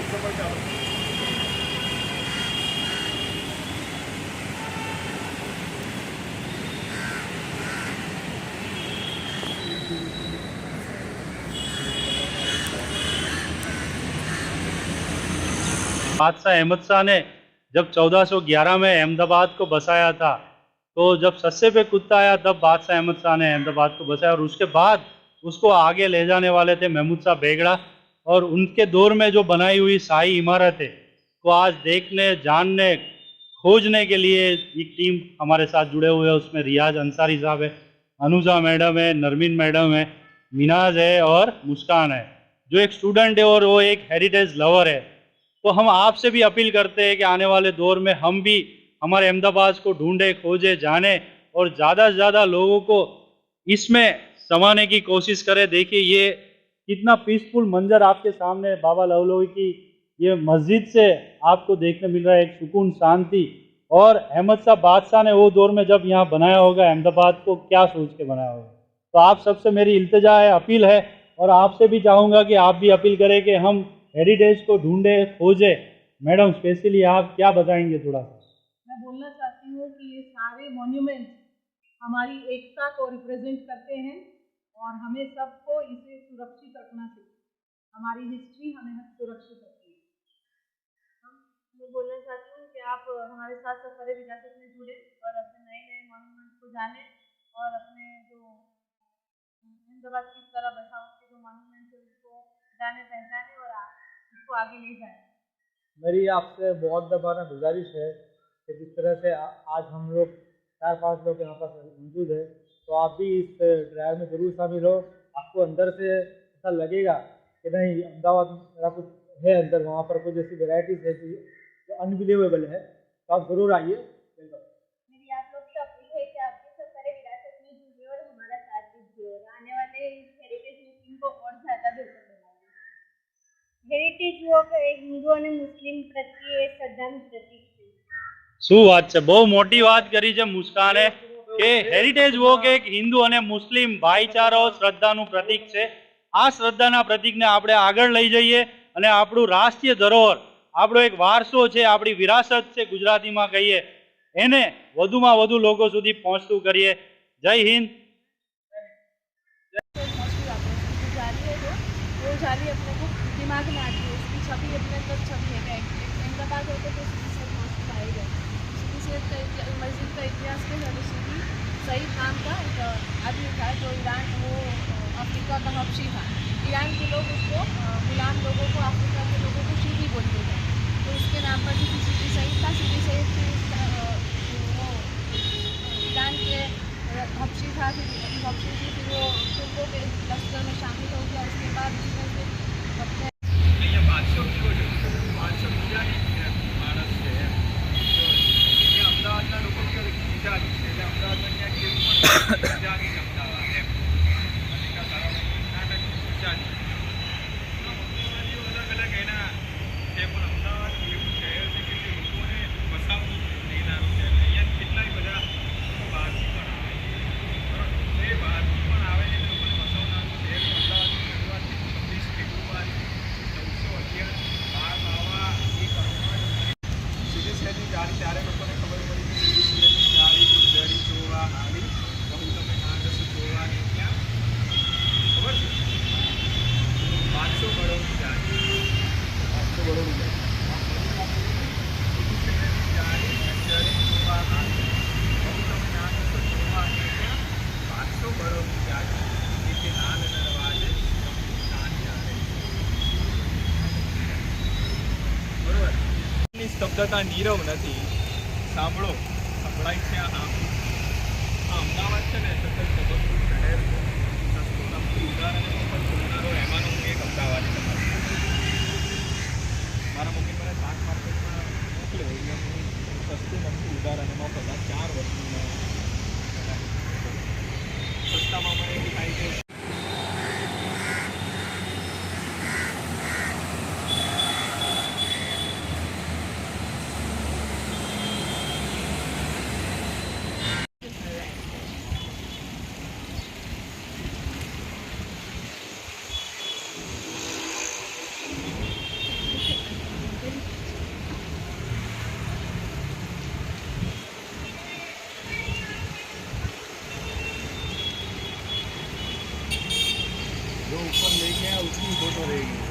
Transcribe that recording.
बादशाह अहमद शाह ने जब 1411 में अहमदाबाद को बसाया था, तो जब सस्से पे कुत्ता आया तब बादशाह अहमद शाह ने अहमदाबाद को बसाया, और उसके बाद उसको आगे ले जाने वाले थे महमूद शाह बेगड़ा। और उनके दौर में जो बनाई हुई शाही इमारतें को आज देखने, जानने, खोजने के लिए एक टीम हमारे साथ जुड़े हुए हैं। उसमें रियाज अंसारी साहब है, अनुजा मैडम है, नरमीन मैडम है, मिनाज है और मुस्कान है, जो एक स्टूडेंट है और वो एक हेरिटेज लवर है। तो हम आपसे भी अपील करते हैं कि आने वाले दौर में हम भी हमारे अहमदाबाद को ढूंढे, खोजे, जाने और ज़्यादा से ज़्यादा लोगों को इसमें समाने की कोशिश करें। देखिए ये कितना पीसफुल मंजर आपके सामने बाबा लवलोई की ये मस्जिद से आपको देखने मिल रहा है, एक सुकून, शांति। और अहमद शाह बादशाह ने वो दौर में जब यहाँ बनाया होगा अहमदाबाद को, क्या सोच के बनाया होगा। तो आप सबसे मेरी इल्तिजा है, अपील है, और आपसे भी चाहूँगा कि आप भी अपील करें कि हम हेरिटेज को ढूंढे, खोजे। मैडम स्पेशली आप क्या बताएंगे थोड़ा सा? मैं बोलना चाहती हूँ कि ये सारे मॉन्यूमेंट्स हमारी एकता को रिप्रेजेंट करते हैं और हमें सबको इसे सुरक्षित रखना चाहिए। हमारी हिस्ट्री हमें सुरक्षित रखती है। मैं बोलना चाहती हूँ कि आप हमारे साथ सफर विरासत में जुड़े और अपने नए नए मॉन्यूमेंट्स को जाने और अपने जो अहमदाबाद किस तरह बसा उसके जो मॉन्यूमेंट्स है उसको जाने, पहचाने और इसको आगे ले जाए। मेरी आपसे बहुत दफाना गुजारिश है कि जिस तरह से आज हम लोग 4-5 लोग यहाँ पर मौजूद है, तो आप भी इस ड्राइव में ज़रूर शामिल हो। आपको अंदर से ऐसा लगेगा कि नहीं अहमदाबाद मेरा कुछ है अंदर, वहाँ पर कुछ ऐसी वेराइटीज़ है जो अनबिलीवेबल है। तो आप ज़रूर आइए। मेरी आप लोग से अपील है कि आपके सफर विरासत में जुड़िए और हमारा साथ दीजिए और आने वाले हेरिटेज मीटिंग को और ज़्यादा बेहतर बनाइए। हेरिटेज वॉक एक हिंदू और मुस्लिम प्रति श्रद्धाનું પ્રતીક છે। શું વાત છે, બહુ મોટી વાત કરી છે મુસ્કાને કે હેરિટેજ વોક એક હિન્દુ અને મુસ્લિમ ભાઈચારો, શ્રદ્ધાનું પ્રતીક છે। આ શ્રદ્ધાના પ્રતીકને આપણે આગળ લઈ જઈએ અને આપણું રાષ્ટ્રીય ધરોહર, આપણો એક વારસો છે, આપણી વિરાસત છે ગુજરાતીમાં કહીએ, એને વધુમાં વધુ લોકો સુધી પહોંચતું કરીએ। જય હિન્દ। वो जाली अपने को दिमाग में आती है, उसकी छवि अपने अंदर छवि है। अहमदाबाद होते तो सिटी से पहुँच पाएगा। सिटी से मस्जिद का इतिहास के सिटी सईद नाम का एक आदमी था जो ईरान, वो अफ्रीका का हबशी था। ईरान के लोग उसको गुलाम लोगों को, अफ्रीका के लोगों को शीरी बोलते थे, तो उसके नाम पर भी सिटी सईद था। सिटी सईद वो ईरान के हबशी था, फिर हबशी थी, फिर वो तुर्कों के लश्कर में शामिल हो गया। उसके बाद उसने फिर अपने સ્તબ્ધતા નીરવ નથી। સાંભળો, સંભળાય છે આ અમદાવાદ છે ને, સતત જબરદસ્ત શહેર છે। સસ્તું નમતું ઉદાહરણ પણ જોનારો એમાંનો હું એક અમદાવાદી તમારો મારા મમ્મી મને શાક માર્કેટમાં મોકલે એટલે હું સસ્તું નમતું ઉદાહરણ એમાં બધા 4 વસ્તુ સસ્તામાં મને એવું થાય કે उतनी फोटो रहेगी।